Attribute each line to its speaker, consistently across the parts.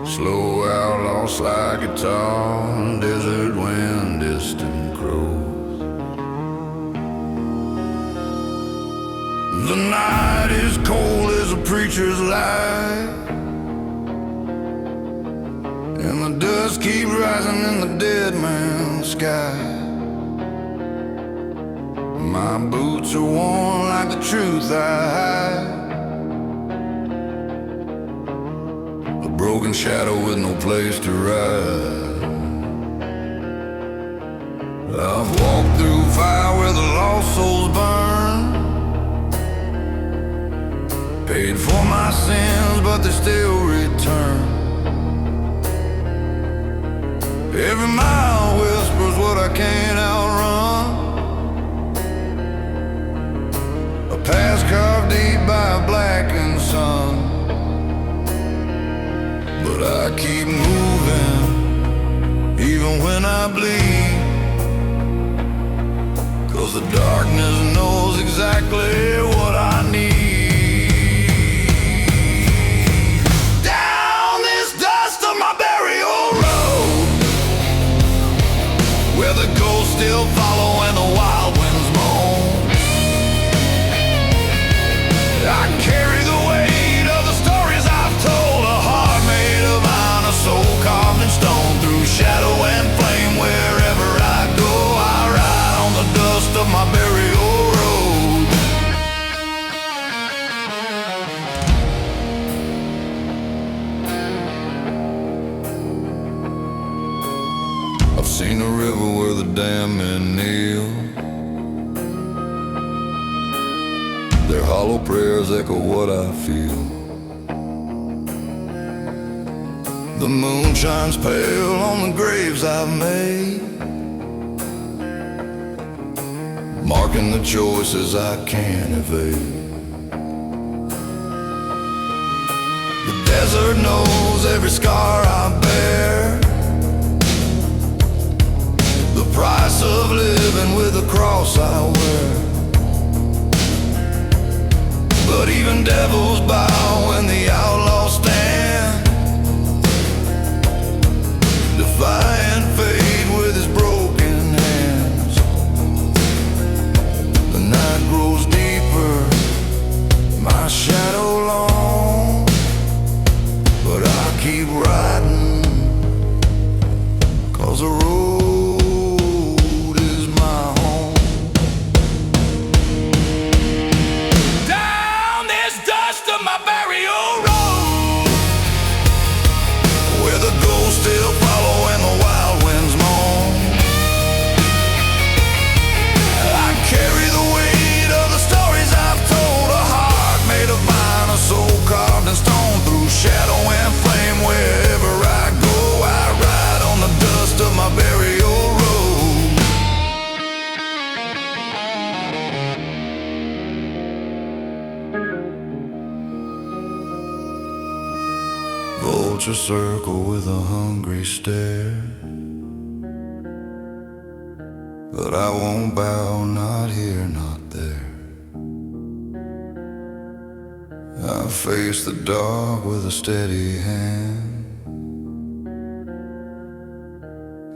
Speaker 1: Slow outlaw slide guitar, desert wind, distant crows. The night is cold as a preacher's light, and the dust keeps rising in the dead man's sky. My boots are worn like the truth I hide, a broken shadow with no place to ride. I've walked through fire where the lost souls burn, paid for my sins but they still return. Every mile whispers what I can't outrun, a past carved deep by a blackened sun. But I keep moving, even when I bleed, 'cause the darkness knows exactly what I need. Down this dust of my burial road, where the ghosts still follow and the wild winds moan, I carry the weight of the stories I've told, a heart made of iron, a soul carved in stone. Through shadow and flame, wherever I go, I ride on the dust of my burial road. I've seen a river where the damned men kneel, their hollow prayers echo what I feel. The moon shines pale on the graves I've made, marking the choices I can't evade. The desert knows every scar I bear, the price of living with the cross I wear. But even devils bow when the outlaws stand, defying fate with his broken hands. The night grows deeper, my shadow long, but I keep riding, 'cause the road is my home. Down this dust of my burial road, where the ghosts still follow and the wild winds moan, I carry the weight of the stories I've told, a heart made of mine, a soul carved in stone. Through shadow and flame, wherever I go, I ride on the dust of my burial road. Vulture circle with a hungry stare, but I won't bow, not here, not there. I face the dark with a steady hand,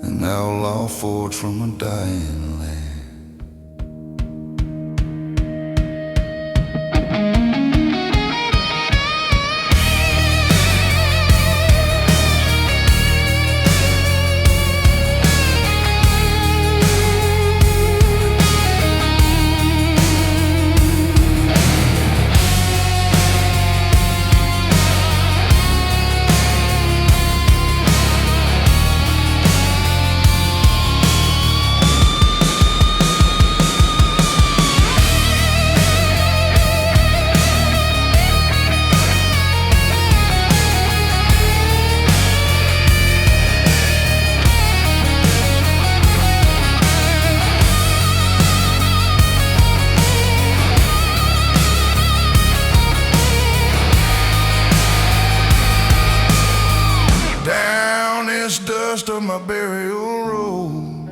Speaker 1: an outlaw forged from a dying land. Dust of my burial road,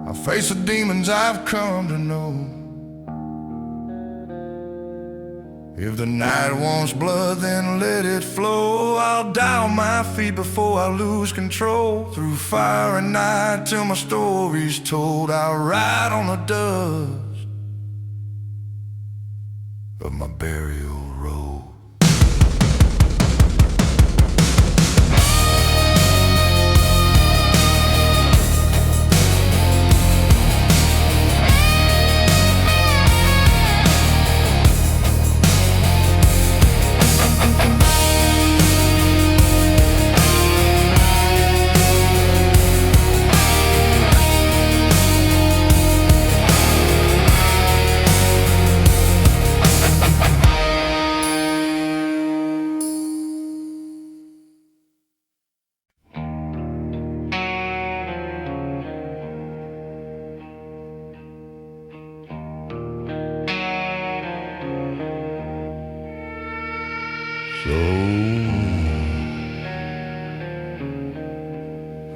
Speaker 1: I face the demons I've come to know. If the night wants blood, then let it flow. I'll die on my feet before I lose control. Through fire and night till my story's told. I'll ride on the dust of my burial road.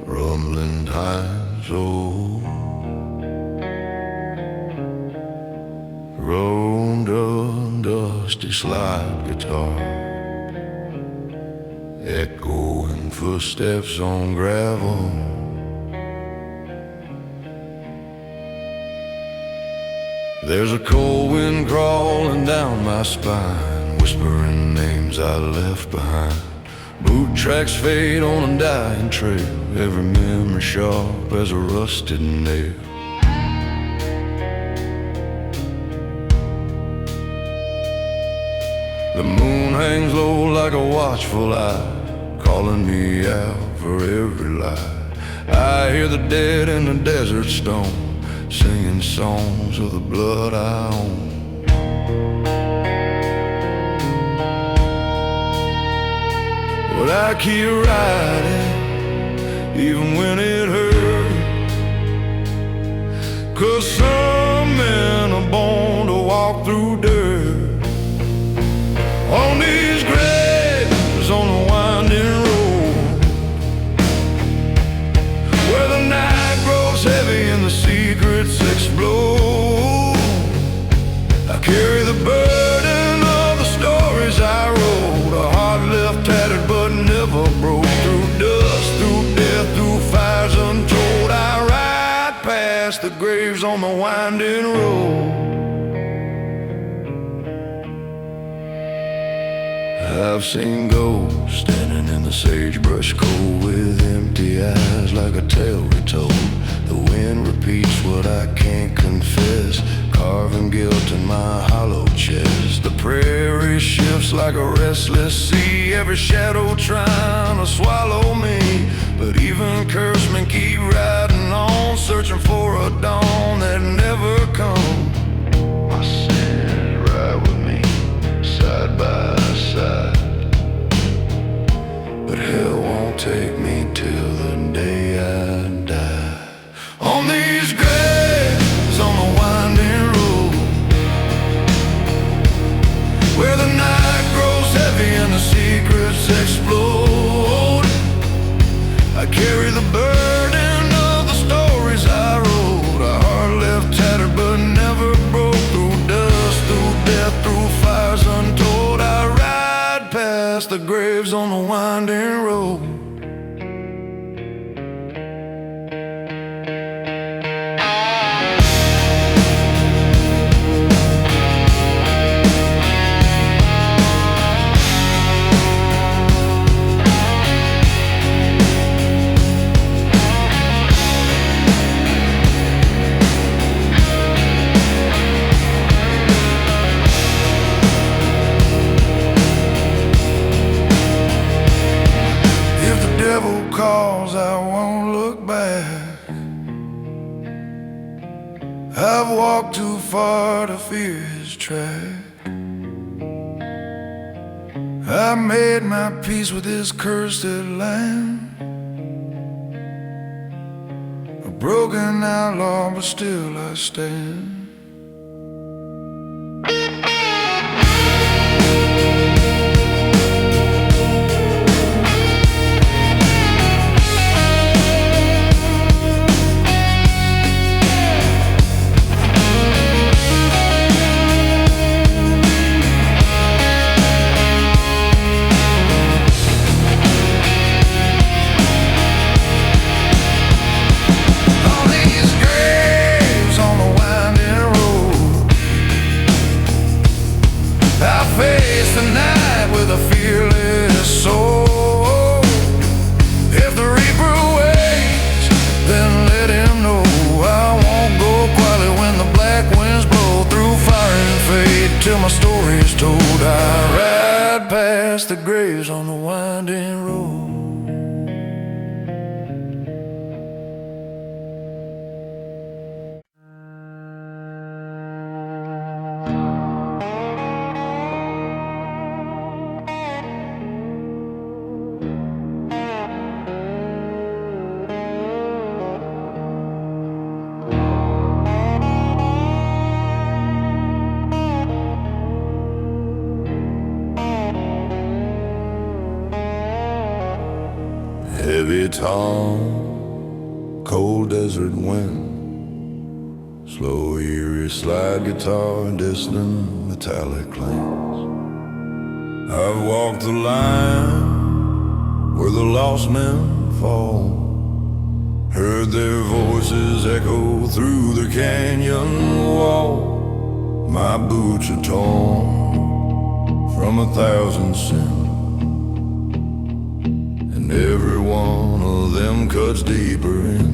Speaker 1: Rumbling tides, oh, roamed a dusty slide guitar, echoing footsteps on gravel. There's a cold wind crawling down my spine, whispering names I left behind. Boot tracks fade on a dying trail, every memory sharp as a rusted nail. The moon hangs low like a watchful eye, calling me out for every lie. I hear the dead in the desert stone, singing songs of the blood I own. But I keep riding, even when it hurts, 'cause some men are born to walk through dirt. On these graves on the winding road, where the night grows heavy and the secrets explode, I carry the burden of the stories I wrote, a heart left tattered but never broke. Through dust, through death, through fires untold, I ride past the graves on the winding road. I've seen ghosts standing in the sagebrush cold, with empty eyes like a tale retold. The wind repeats what I can't confess, carving guilt in my hollow chest. The prairie shifts like a restless sea, every shadow trying to swallow me. But even cursed men keep riding on, searching for a dawn that never comes. My sins ride with me, side by side, but hell won't take me till the day I die. On these graves on the winding road, where the night grows heavy and the secrets explode, I carry the burden of the stories I wrote, a heart left tattered but never broke. Through dust, through death, through fires untold, I ride past the graves on the winding road. Calls, I won't look back. I've walked too far to fear his track. I made my peace with this cursed land, a broken outlaw, but still I stand. winding road. Heavy tone, cold desert wind, slow eerie slide guitar, distant metallic clangs. I've walked the line where the lost men fall, heard their voices echo through the canyon wall. My boots are torn from 1,000 sins, and every one of them cuts deeper in.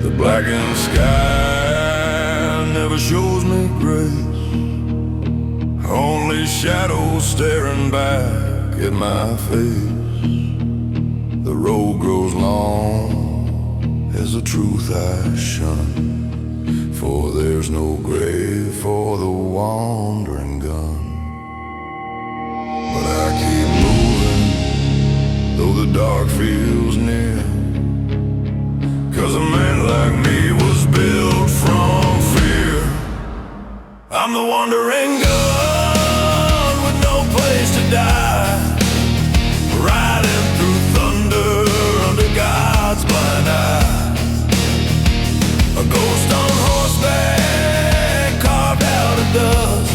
Speaker 1: The blackened sky never shows me grace, only shadows staring back at my face. The road grows long as the truth I shun, for there's no grave for the wandering gun. But I keep moving though the dark feels near, 'cause a man like me was built from fear. I'm the wandering gun with no place to die, riding through thunder under God's blind eye. A ghost on horseback carved out of dust,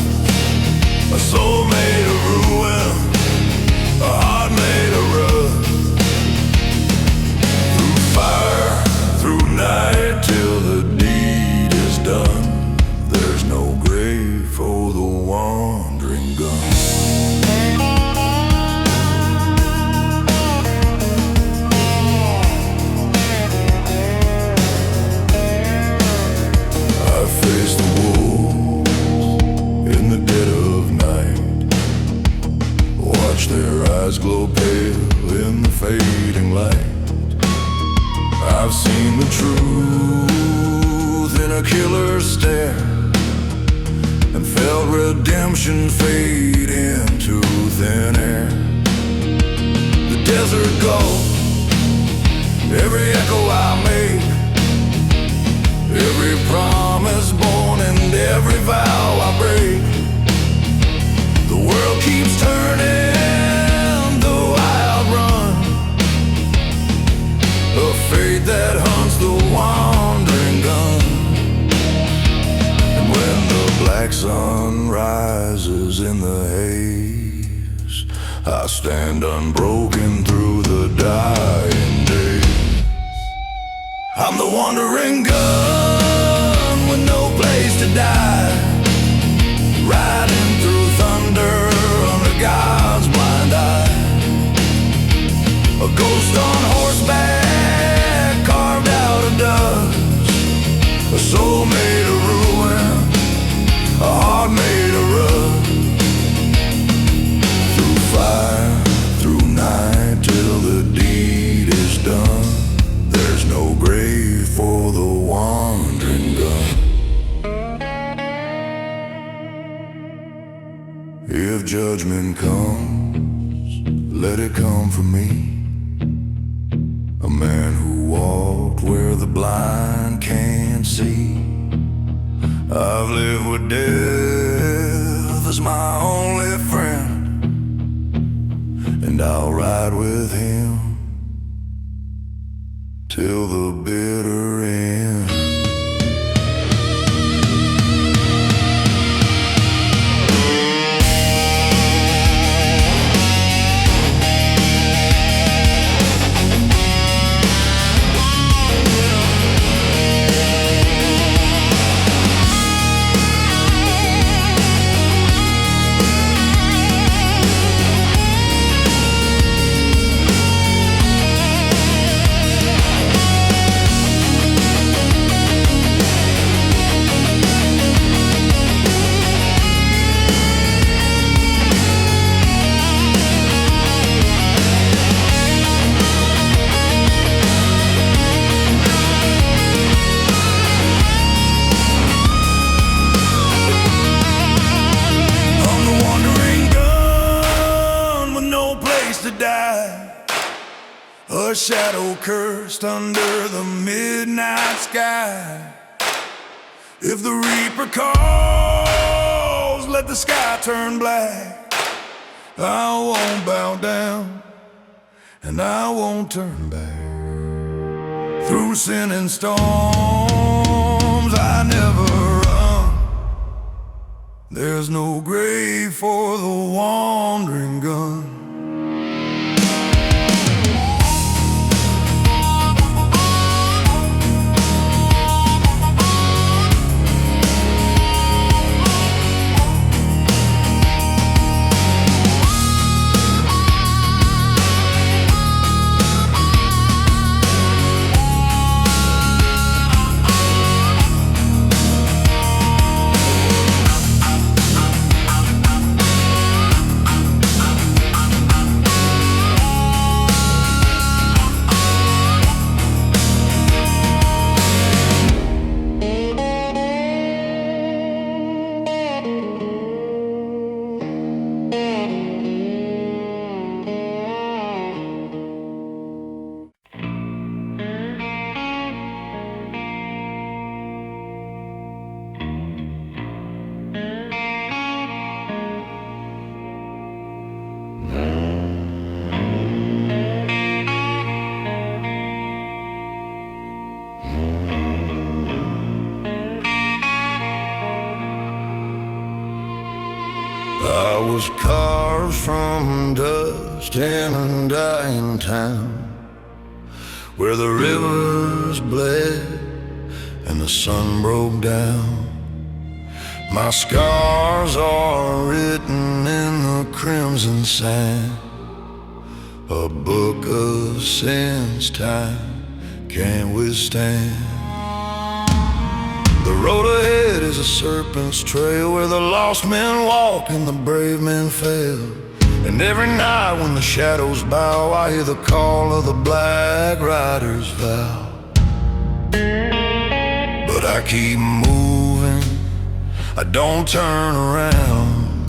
Speaker 1: a soul made of ruin, a heart made of rust. Through fire, through night, till the deed is done, there's no grave for the wandering gun. I face the wolves in the dead of night, watch their eyes glow pale in the fading light. I've seen the truth in a killer's stare, and felt redemption fade into thin air. The desert calls, every echo I make, every promise born and every vow I break. The world keeps turning, though I outrun the fate that hunts the wandering gun. And when the black sun rises in the haze, I stand unbroken through the dying day. I'm the wandering gun with no place to die, riding through thunder under God's blind eye. A ghost on horseback carved out of dust, a soul made of ruin, a heart made of rust. Through fire, through night, till the deed is done, there's no grave for the wandering gun. If judgment comes, let it come for me, a man who walked where the blind can't see. I've lived with death as my only friend, and I'll ride with him till the bitter end. to die. A shadow cursed under the midnight sky. If the reaper calls, let the sky turn black. I won't bow down, and I won't turn back. Through sin and storms, I never run. There's no grave for the wandering gun. I was carved from dust in a dying town, where the rivers bled and the sun broke down. My scars are written in the crimson sand, a book of sins time can't withstand. The road ahead is a serpent's trail, where the lost men walk and the brave men fail. And every night when the shadows bow, I hear the call of the Black Rider'S Vow. But I keep moving, I don't turn around,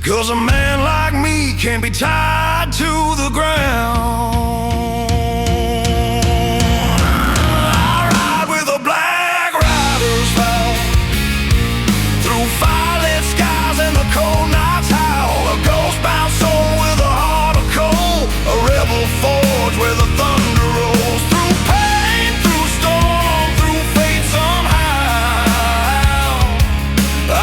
Speaker 1: 'cause a man like me can't be tied to the ground. Where the thunder rolls through pain, through storm, through fate somehow.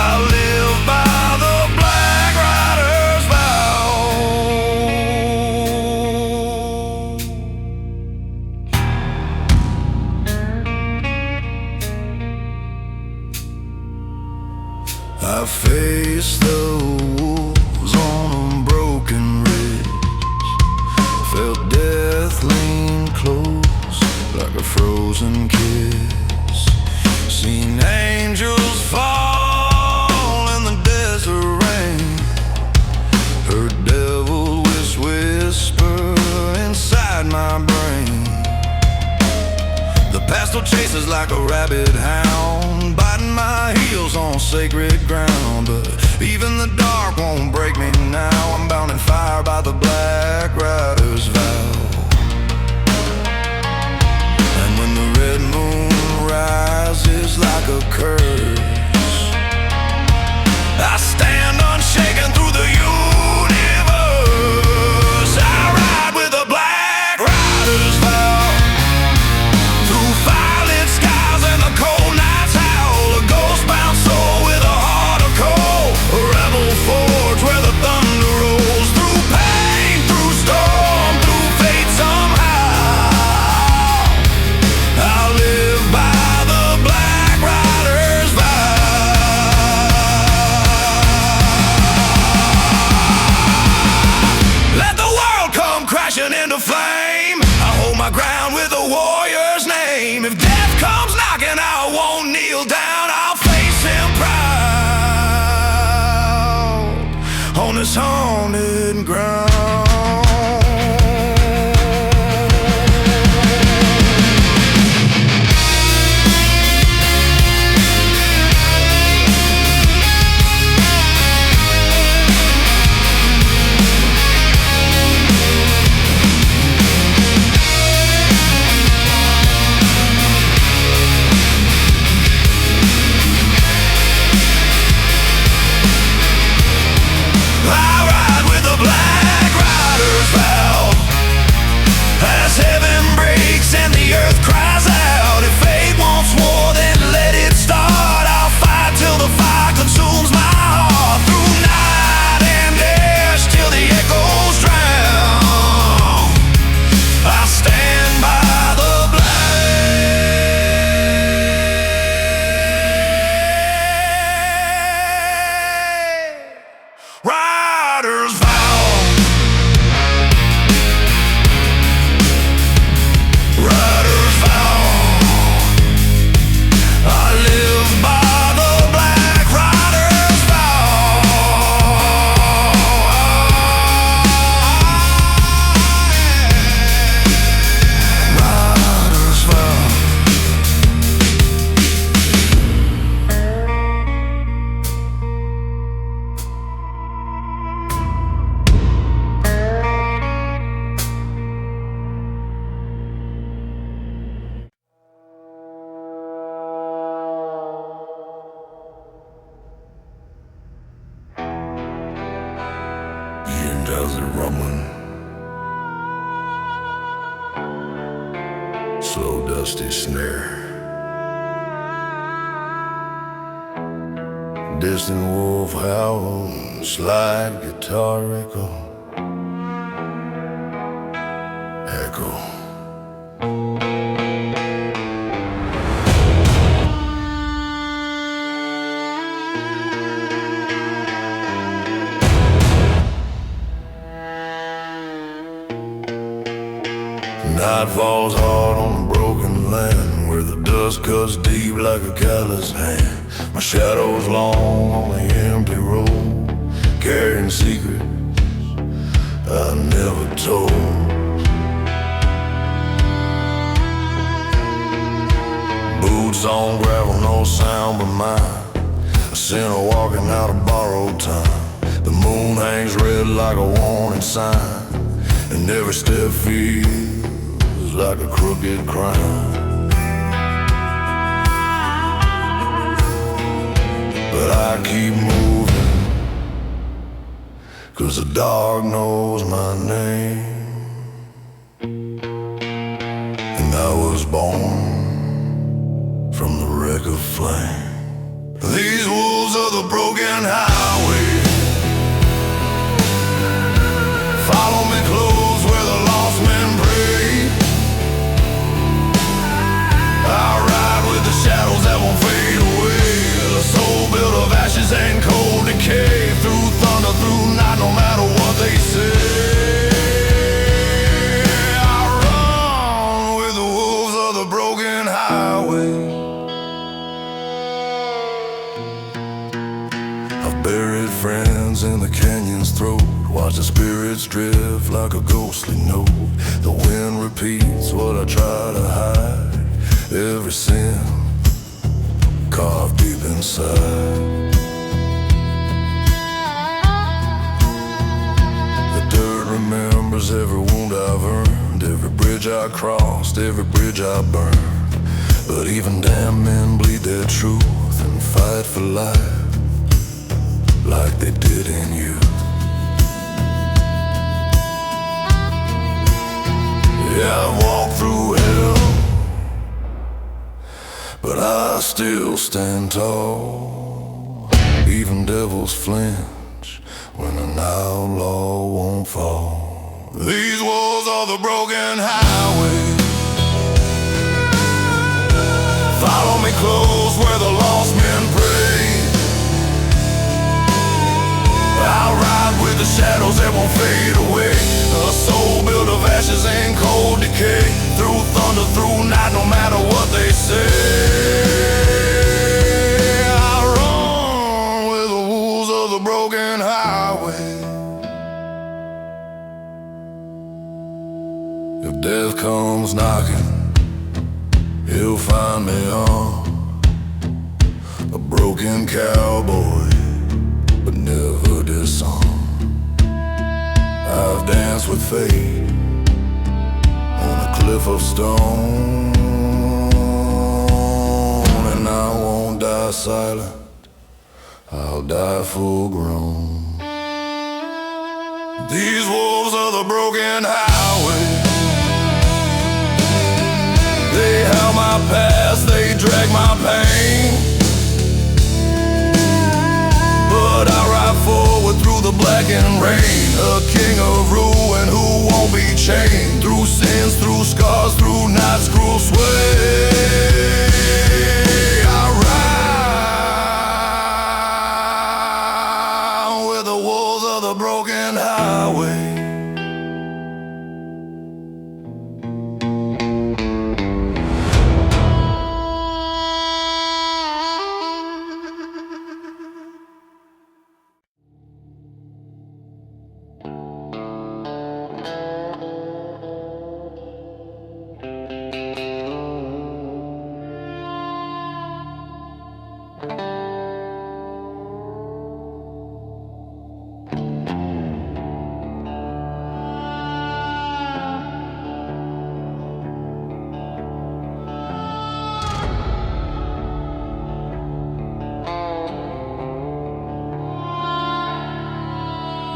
Speaker 1: I live by the Black Rider'S Vow. I face the wolves on a broken ridge, felt death lean close like a frozen kiss, seen angels fall in the desert rain, heard devil whisper inside my brain. The past still chases like a rabid hound, biting my heels on sacred ground. But even the dark won't break me now, I'm bound in fire by the Black Rider'S Vow. And when the red moon rises like a curse, I stand unshaken through the universe. I ride with the Black Rider'S Vow, through firelit skies and the cold night's howl. A ghost-bound soul with a heart of coal, a rebel forge where the thunder rolls through drowsy rumbling, slow dusty snare, distant wolf howl, slide guitar echo. Night falls hard on a broken land, where the dust cuts deep like a callous hand. My shadow's long on the empty road, carrying secrets I never told. Boots on gravel, no sound but mine, a sinner walking out of borrowed time. The moon hangs red like a warning sign, and every step feels like a crooked crime. But I keep moving, 'cause the dark knows my name, and I was born from the wreck of flame. These wolves of the broken highway follow me close where the lost men pray. I ride with the shadows that won't fade away, a soul built of ashes and cold decay, through thunder, through night, no matter what they say. I run with the wolves of the broken highway. I've buried friends in the canyon's throat, watch the spirits drift like a ghostly note. The wind repeats what I try to hide, every sin carved deep inside. The dirt remembers every wound I've earned, every bridge I crossed, every bridge I burned. But even damn men bleed their truth and fight for life like they did in you. Yeah, I've walked through hell, but I still stand tall. Even devils flinch when an outlaw won't fall. These walls are the broken highway, follow me close where the lost men pray. I'll ride with the shadows that won't fade away, a soul built of ashes and cold decay, through thunder, through night, no matter what they say. I run with the wolves of the broken highway. If death comes knocking, he'll find me on a broken cowboy, but never this song. I've danced with fate on a cliff of stone, and I won't die silent, I'll die full grown. These wolves are the broken highway, they have my past, they drag my pain, but I ride forward through the blackened rain, a king of ruin who won't be chained, through sins, through scars, through night's cruel sway. I ride with the wolves of the broken highway.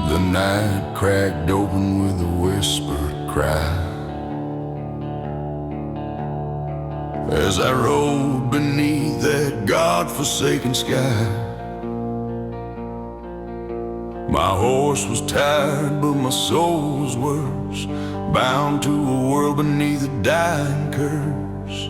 Speaker 1: The night cracked open with a whispered cry. As I rode beneath that God-forsaken sky, my horse was tired, but my soul was worse, bound to a world beneath a dying curse.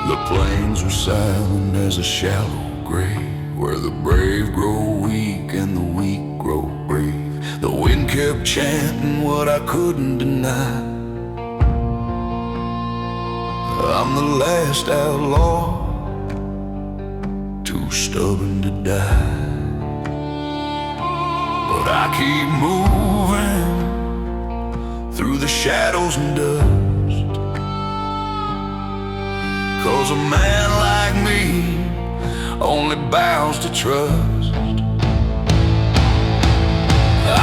Speaker 1: The plains were silent as a shallow grave, where the brave grow weak and the weak grow brave. The wind kept chanting what I couldn't deny: I'm the last outlaw, too stubborn to die. But I keep moving through the shadows and dust, 'cause a man like me only bows to trust.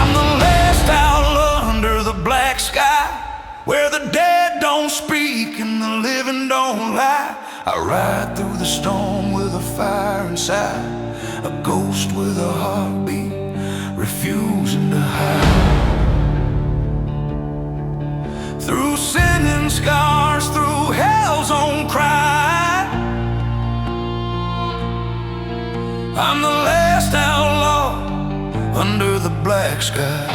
Speaker 1: I'm the last outlaw under the black sky, where the dead don't speak and the living don't lie. I ride through the storm with a fire inside, a ghost with a heartbeat, refusing to hide. Through sin and scars, through hell's own cry, I'm the last outlaw under the black sky.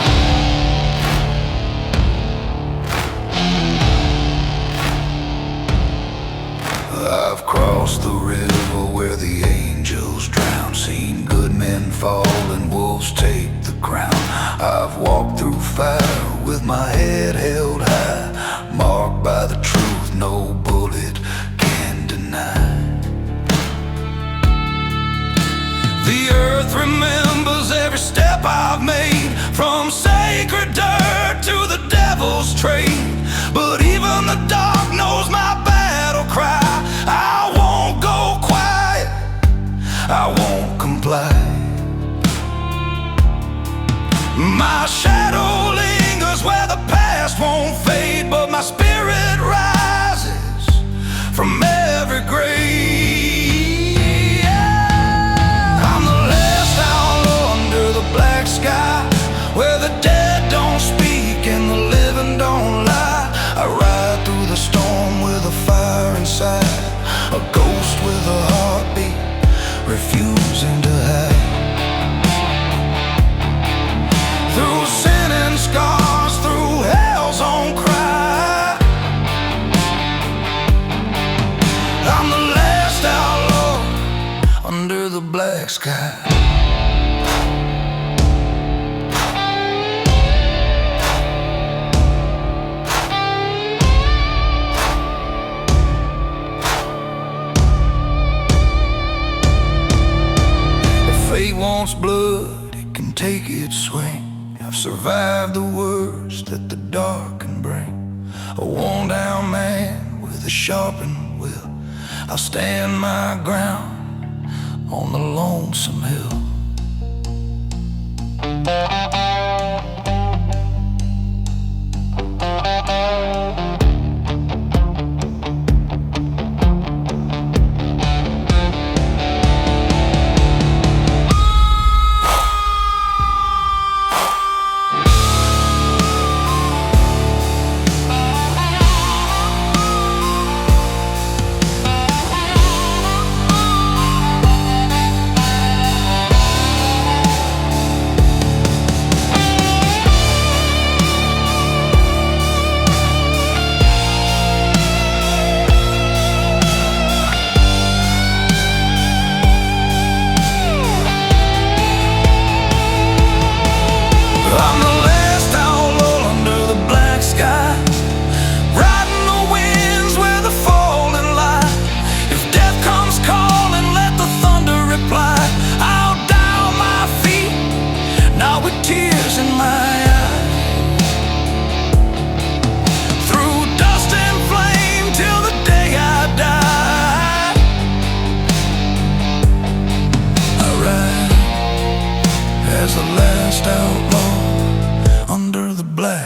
Speaker 1: I've crossed the river where the angels drown, seen good men fall and wolves take the crown. I've walked through fire with my head held high, marked by the truth no bullet can deny. The earth remembers every step I've made, from sacred dirt to the devil's trade. But even the dark knows my battle cry: I won't go quiet, I won't comply. My shadow lingers where the past won't fade, but my spirit rises from every grave. I'm the last outlaw under the black sky, where the dead don't speak and the living don't lie. I ride through the storm with a fire inside, a ghost with a heartbeat, refusing to hide. Through sin and scars, through hell's own cry, I'm the last outlaw under the black sky. Fate wants blood, it can take its swing. I've survived the worst that the dark can bring. A worn down man with a sharpened will, I'll stand my ground on the lonesome hill.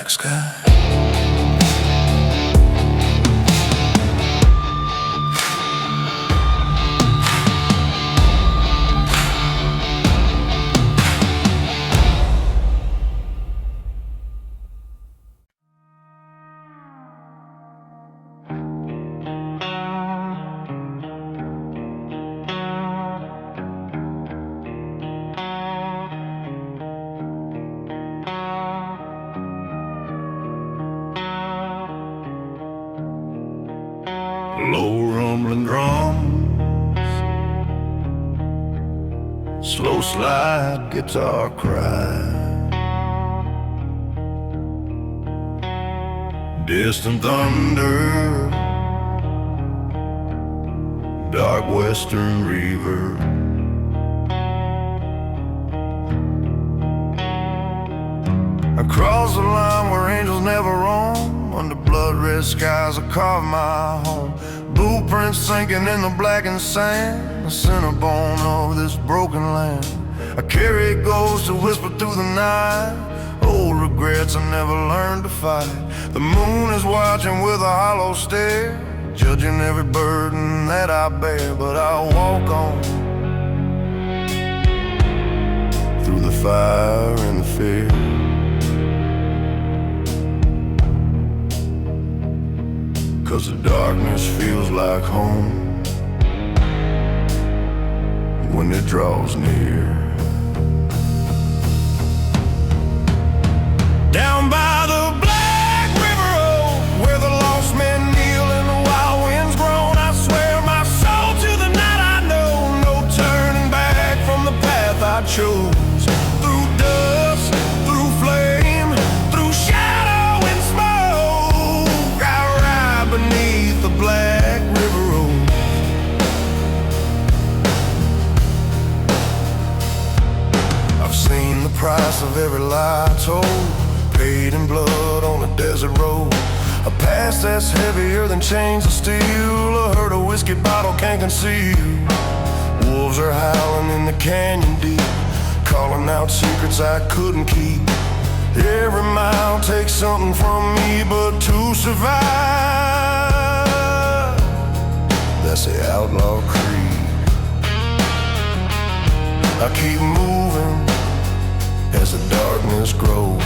Speaker 1: sky. trembling drums, slow slide guitar cry, distant thunder, dark western reverb. Across the line where angels never roam, under blood-red skies I carve my home. Blueprints sinking in the blackened sand, the center bone of this broken land. I carry ghosts to whisper through the night, old regrets I never learned to fight. The moon is watching with a hollow stare, judging every burden that I bear. But I'll walk on through the fire and the fear, 'cause the darkness feels like home when it draws near. Down by the Black River Road, where the lost men kneel and the wild winds groan, I swear my soul to the night I know, no turning back from the path I chose. Through dust, through flame, through shadow and smoke, I ride beneath the Black River Road. I've seen the price of every lie told, paid in blood on a desert road. A past that's heavier than chains of steel, a hurt a whiskey bottle can't conceal. Wolves are howling in the canyon deep, calling out secrets I couldn't keep. Every mile takes something from me, but to survive, that's the outlaw creed. I keep moving as the darkness grows,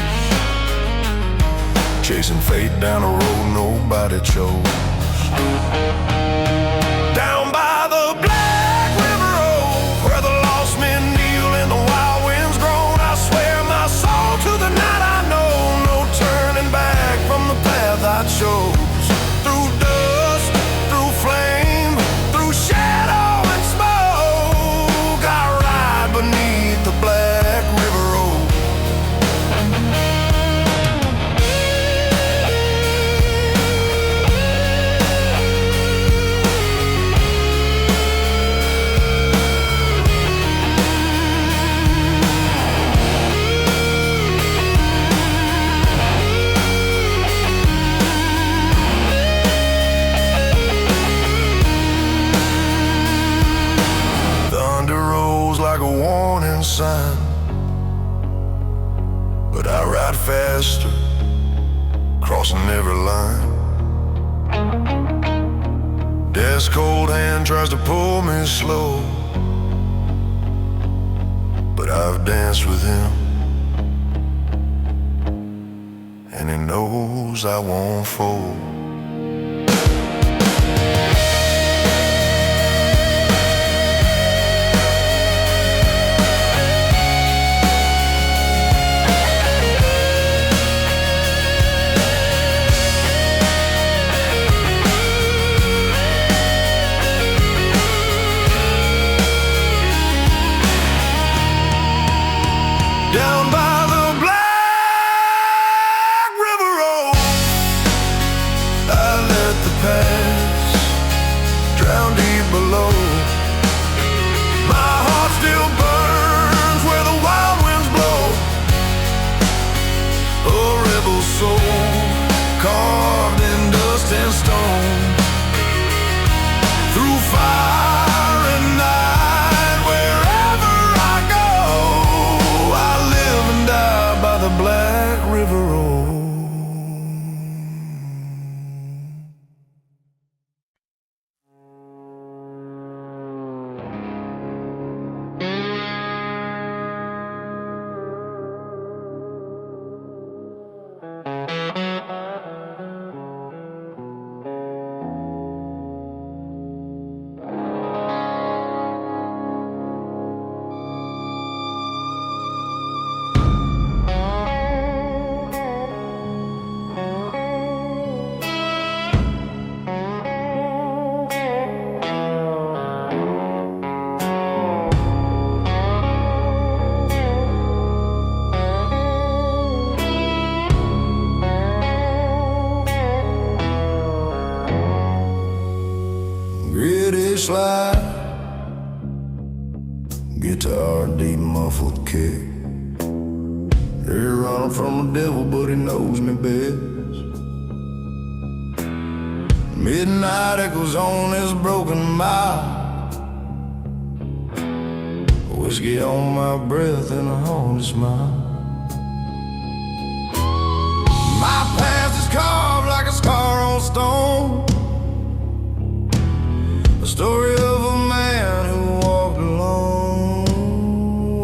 Speaker 1: chasing fate down a road nobody chose. Down by the Black River Road, where the lost men kneel and the wild winds groan, I swear my soul to the night I know, no turning back from the path I chose. Through dust, through flame, through shadow and smoke, I ride beneath the Black River Road. Sign, but I ride faster, crossing every line. Death's cold hand tries to pull me slow, but I've danced with him, and he knows I won't fold. Down by the Black River Road, I let the past drown deep below. My heart still burns where the wild winds blow. A rebel soul carved in dust and stone. Through fire and night, wherever I go, I live and die by the Black River Road. slide, guitar deep muffled kick. They're running from the devil, but he knows me best. Midnight echoes on this broken mile, whiskey on my breath and a haunted smile. My past is carved like a scar on stone, a story of a man who walked alone.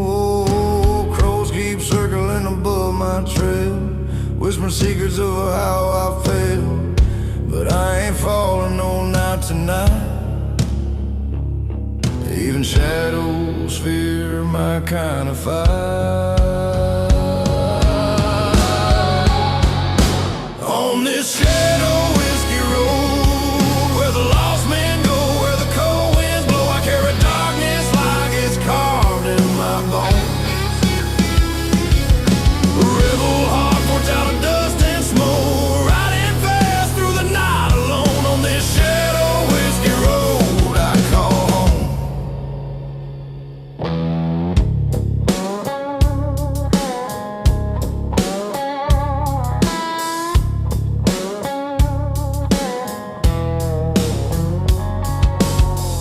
Speaker 1: Oh, crows keep circling above my trail, whispering secrets of how I failed. But I ain't falling, no, not tonight. Even shadows fear my kind of fire. On this shadow whiskey road, where the lost men go, where the cold winds blow, I carry darkness like it's carved in my bones. A rebel heart forged out of dust and smoke, riding fast through the night alone. On this shadow whiskey road I call home.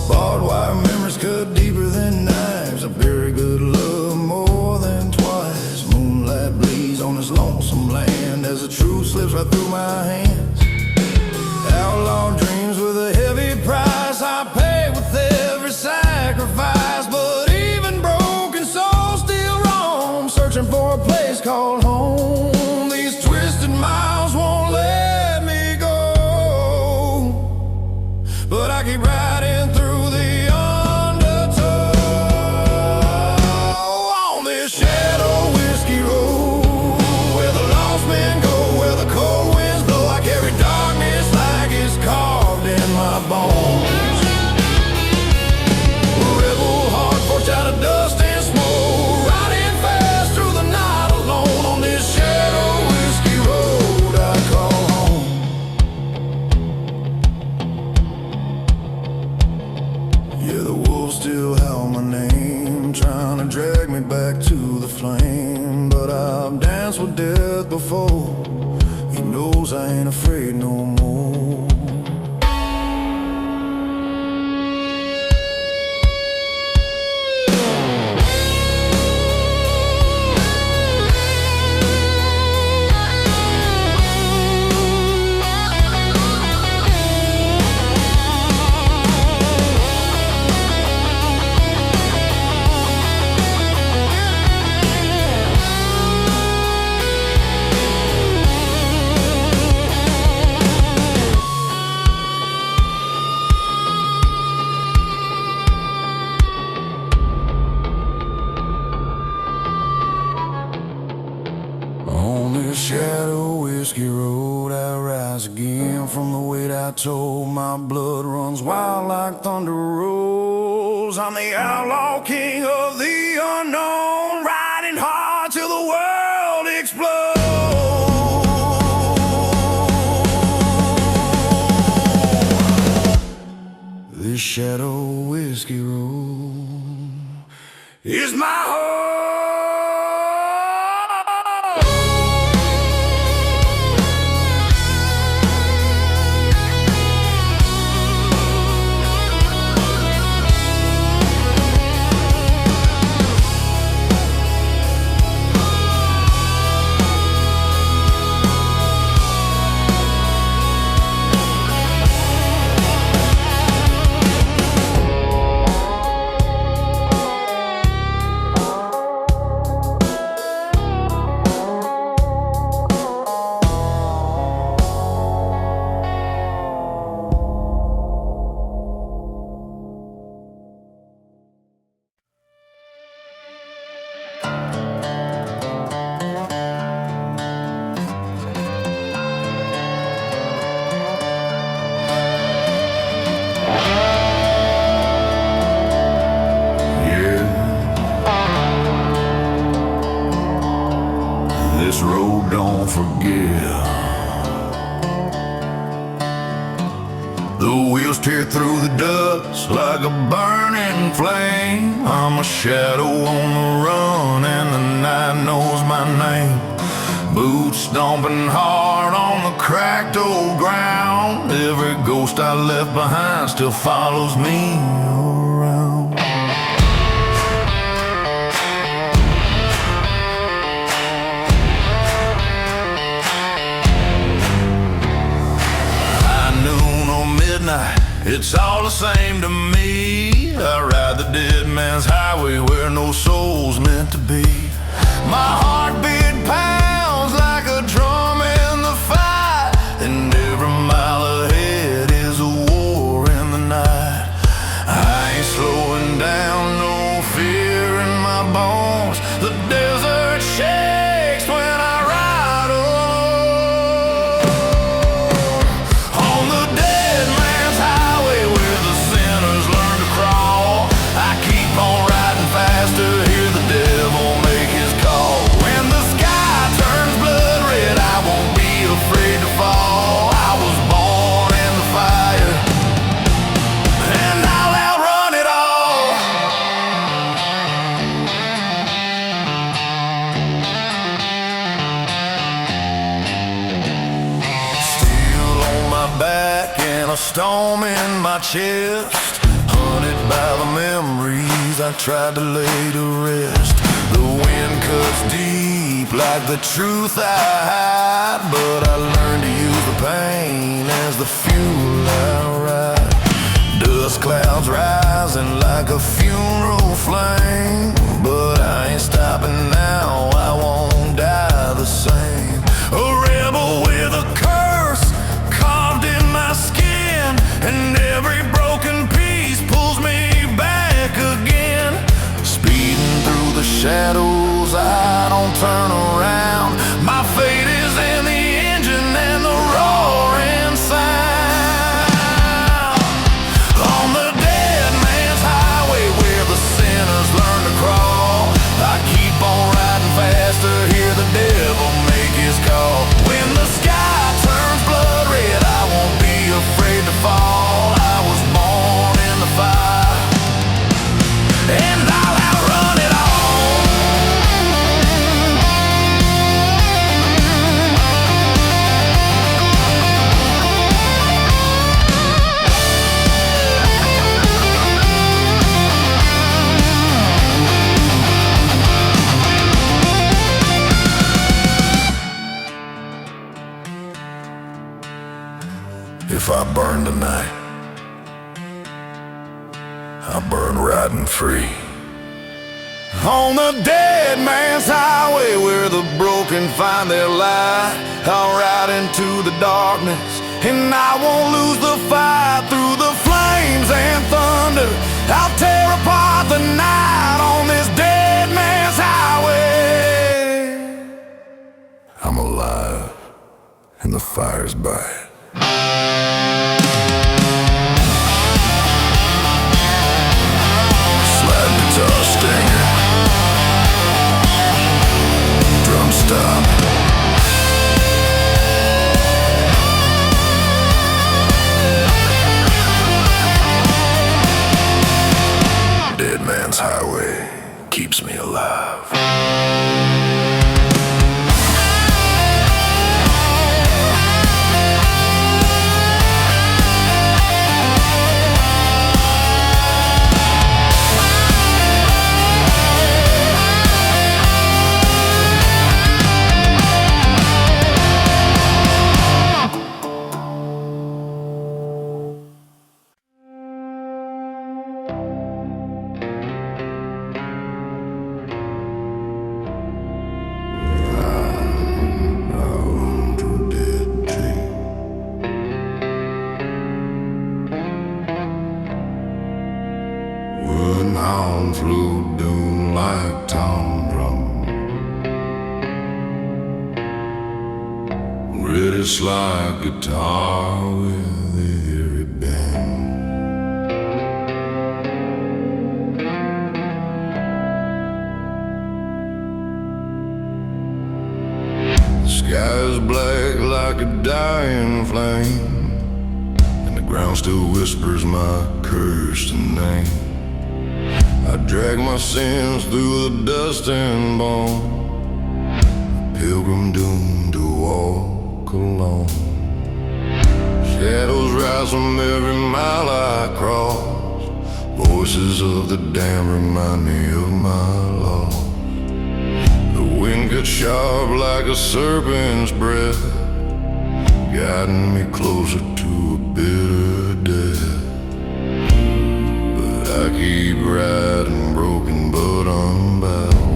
Speaker 1: Barbed wire memories cut deeper than knives. I bury good love more than twice. Moonlight bleeds on this lonesome land as the truth slips right through my hands. Outlaw dreams with a heavy price I pay with every sacrifice. But even broken souls still roam, searching for a place called home. These twisted miles won't let me go, but I keep riding through the undertow. On this shadow whiskey road, where the lost men go, where the cold winds blow, I carry darkness like it's carved in my bones. A rebel heart forged out of dust and smoke, riding fast through the night alone. On this shadow whiskey road I call home. Yeah, the wolves still howl my name, trying to drag me back to the flame. But I've danced with death before, he knows I ain't afraid no more. On this shadow whiskey road I rise again from the weight I told. My blood runs wild like thunder rolls. I'm the outlaw king of the unknown, riding hard till the world explodes. This shadow whiskey road is my home. don't forget The wheels tear through the dust like a burning flame. I'm a shadow on the run and the night knows my name. Boots stomping hard on the cracked old ground. Every ghost I left behind still follows me around. High noon or midnight, it's all the same to me. I ride the dead man's highway where no soul's meant to be. My heartbeat pounds like a drum in the fight, and every mile ahead is a war in the night. I ain't slowing down, no fear in my bones. The desert shakes when I ride alone. On the dead man's highway where the sinners learn to crawl, I keep on riding faster, hear the devil make his call. When the sky turns blood red, I won't be afraid to fall. I was born in the fire, and I'll outrun it all. Steel on my back and a storm in my chest, haunted by the memories I tried to lay to rest. The wind cuts deep like the truth I hide, but I learned to use the pain as the fuel I ride. Dust clouds rising like a funeral flame, but I ain't stopping now, I won't die the same. A rebel with a curse carved in my skin, and every broken piece pulls me back again. Speeding through the shadows, I don't turn around. My fate is in the engine and the roaring sound. On the dead man's highway where the sinners learn to crawl, I keep on riding faster, hear the devil make his call. When the sky turns blood red, I won't be afraid to fall. I was born in the fire, and I'll outrun it all. If I burn tonight, I burn riding free. On the dead man's highway where the broken find their light, I'll ride into the darkness and I won't lose the fight. Through the flames and thunder, I'll tear apart the night on this dead man's highway. I'm alive and the fire's by. Slide guitar stinger, drum stop. Dead man's highway keeps me alive. Hounds loop doom like town drum, ready slide guitar with every bend. The sky's black like a dying flame, and the ground still whispers my cursed name. I drag my sins through the dust and bone, pilgrim doomed to walk alone. Shadows rise from every mile I cross, voices of the damned remind me of my loss. The wind gets sharp like a serpent's breath, guiding me closer to a bitter death. But I keep riding, broken but unbound,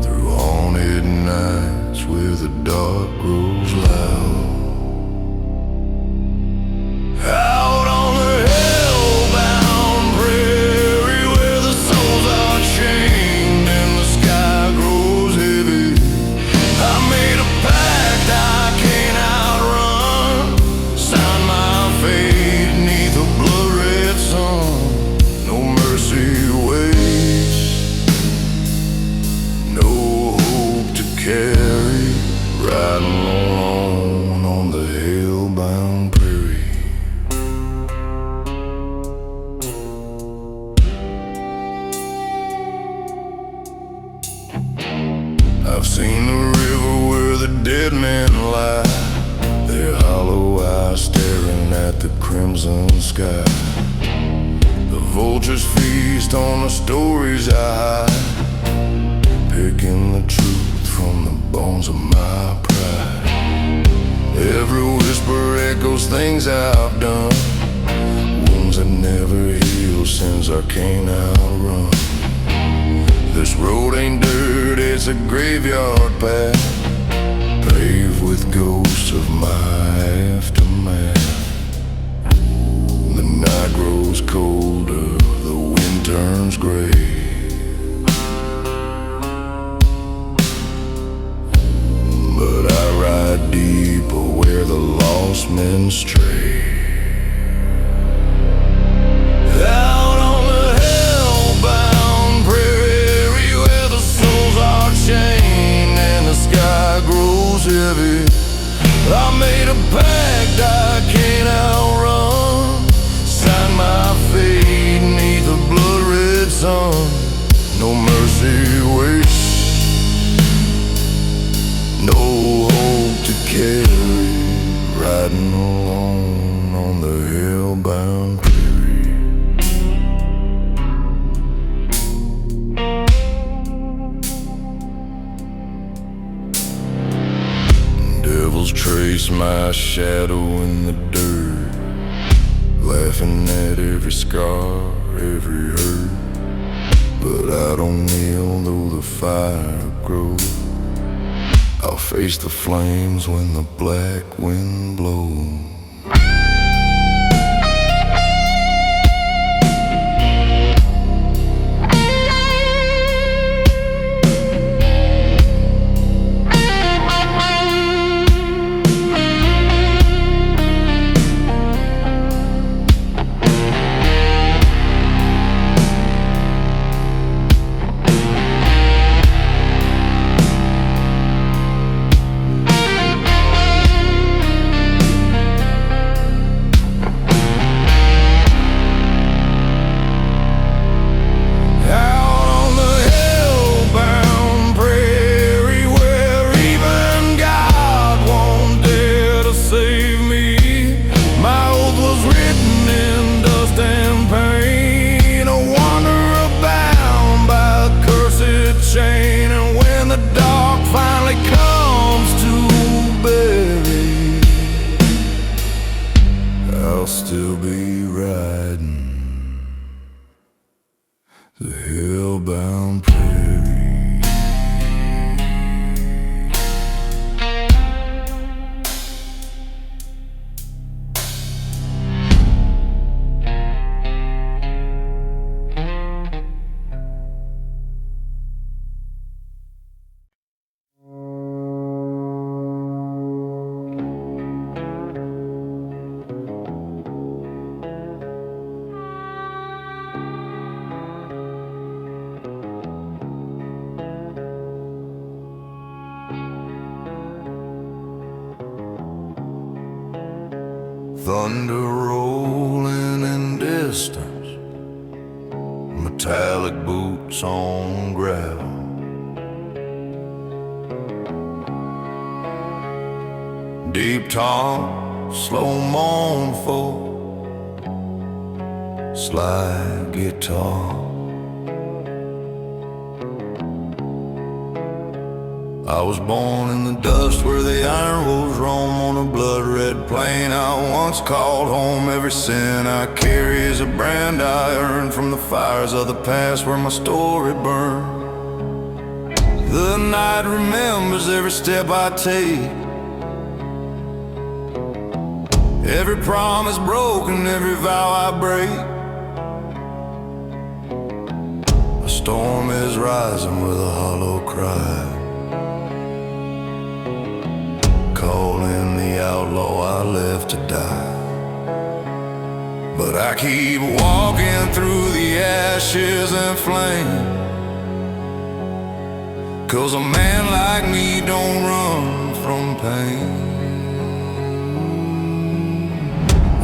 Speaker 1: through haunted nights where the dark grows loud. Out on the hellbound prairie where the souls are chained and the sky grows heavy, I made a pact I can't outrun, signed my fate beneath a blood-red sun. No mercy waits, no hope to carry, riding alone on the hellbound prairie. I've seen the river where the dead men lie, their hollow eyes staring at the crimson sky. The vultures feast on the stories I hide, picking the truth from the bones of my pride. Every whisper echoes things I've done, wounds that never heal, sins I can't outrun. This road ain't dirt, it's a graveyard path, paved with ghosts of my aftermath. The night grows colder, the wind turns gray, but I ride deeper where the lost men stray. Out on the hellbound prairie where the souls are chained and the sky grows heavy, I made a pact I can't outrun, signed my fate beneath a blood-red sun. No mercy waits, no hope to carry, riding alone on the hellbound prairie. Devils trace my shadow in the dirt, laughing at every scar, every hurt. But I don't kneel though the fire grows, I'll face the flames when the black wind blows. Still be riding the hellbound prairie. Thunder rolling in distance, metallic boots on gravel. Deep tone, slow mournful, slide guitar. I was born in the dust where the iron wolves roam on a blood-red plain. I once called home. Every sin I carry is a brand I earned from the fires of the past where my story burned. The night remembers every step I take, every promise broken, every vow I break. A storm is rising with a hollow cry, calling the outlaw I left to die. But I keep walking through the ashes and flame, 'cause a man like me don't run from pain.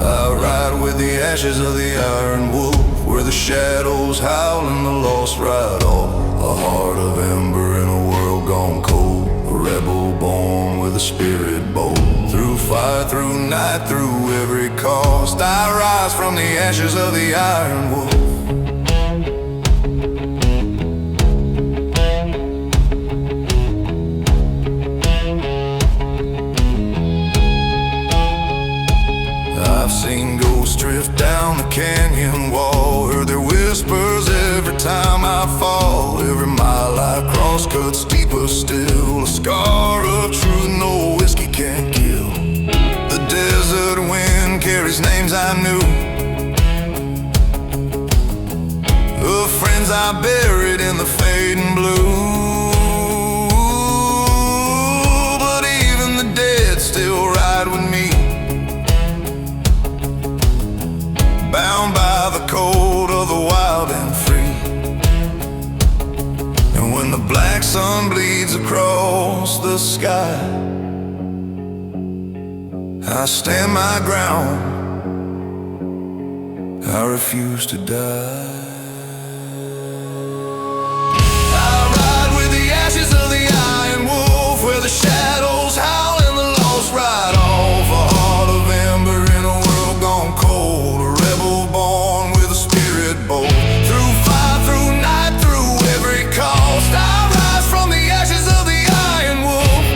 Speaker 1: I ride with the ashes of the iron wolf, where the shadows howl and the lost ride off. A heart of ember in a world gone cold, a rebel born with a spirit bold. Through fire, through night, through every cost, I rise from the ashes of the iron wolf. I've seen ghosts drift down the canyon wall, heard their whispers every time I fall. Every mile I cross cuts deeper still, a scar of truth no whiskey can't kill. The desert wind carries names I knew, of friends I buried in the fading blue. But even the dead still ride with me, bound by the cold of the wild and free. And when the black sun bleeds across the sky, I stand my ground, I refuse to die. I ride with the ashes of the iron wolf, where the shadows howl and the lost ride off. A heart of ember in a world gone cold, a rebel born with a spirit bold. Through fire, through night, through every cost, I rise from the ashes of the iron wolf.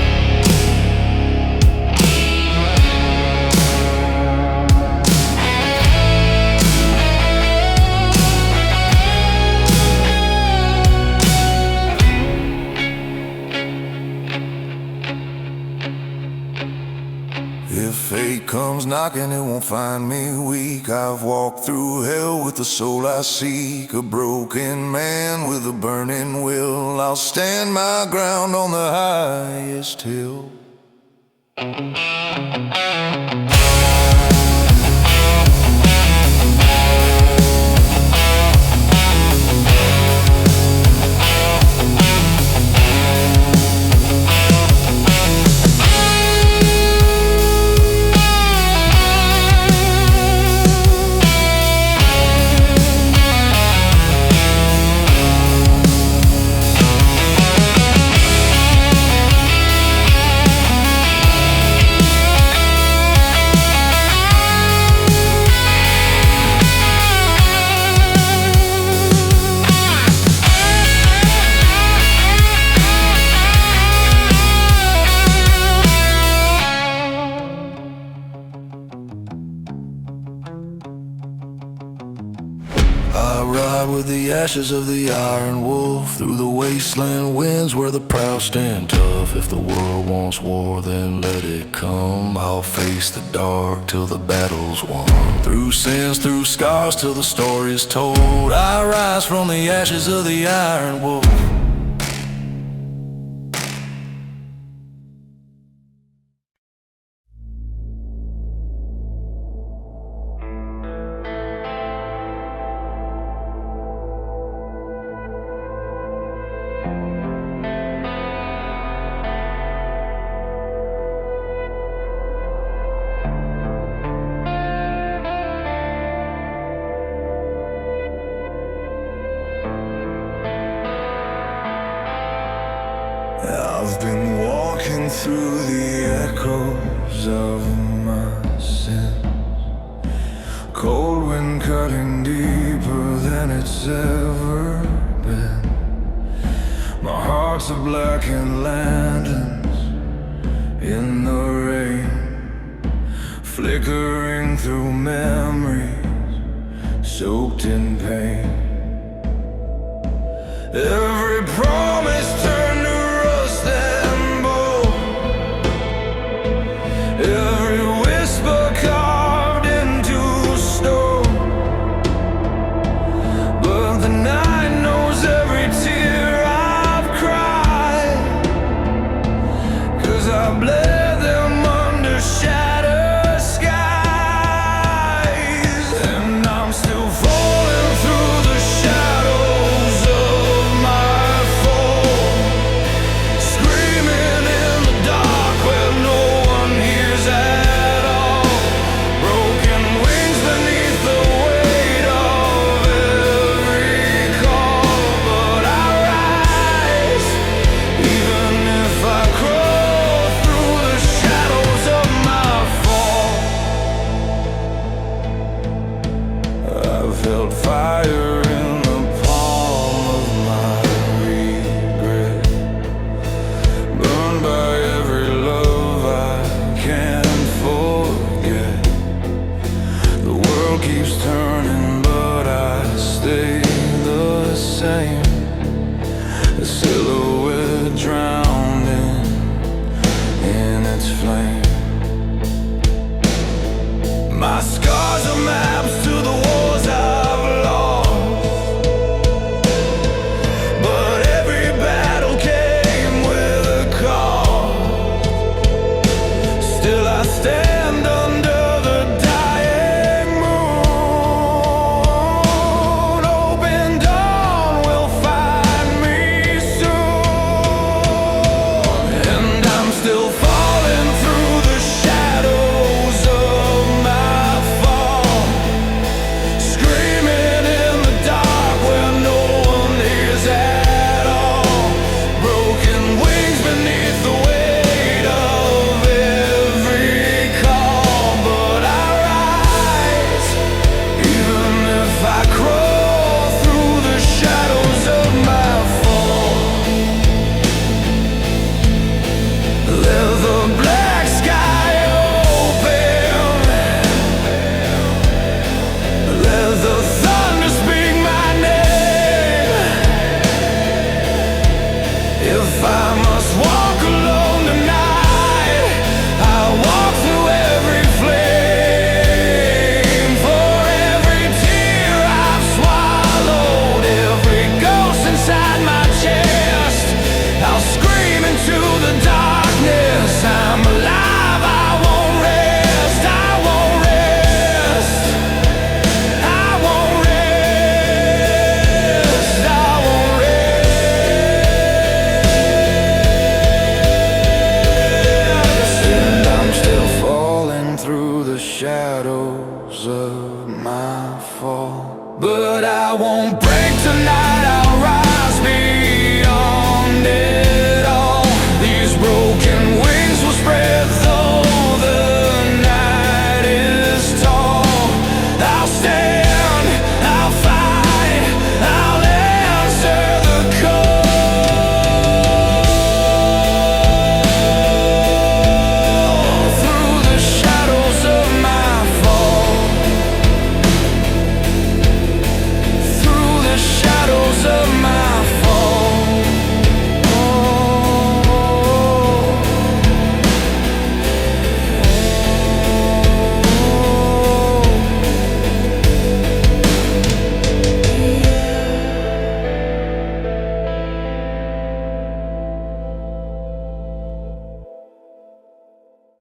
Speaker 1: If fate comes knocking, it won't find me weak. I've walked through hell with the soul I seek, a broken man with a burning will. I'll stand my ground on the highest hill. I ride with the ashes of the iron wolf, through the wasteland winds where the proud stand tough. If the world wants war, then let it come. I'll face the dark till the battle's won. Through sins, through scars, till the story's told, I rise from the ashes of the iron wolf. I've been walking through the echoes of my sins. Cold wind cutting deeper than it's ever been. My heart's a blackened lanterns in the rain, flickering through memories soaked in pain. Every promise turned to rust and bone. Every whisper carved into stone. But the night knows every tear I've cried, 'cause I bled them under shattered skies. And I'm still falling through the shadows of my fall, screaming in the dark where no one hears at all. Broken wings beneath the weight of every call. But I rise, even if I crawl through the shadows of my fall. I've held fire in the palm of my regret, burned by every love I can't forget. The world keeps turning, but I stay the same. A silhouette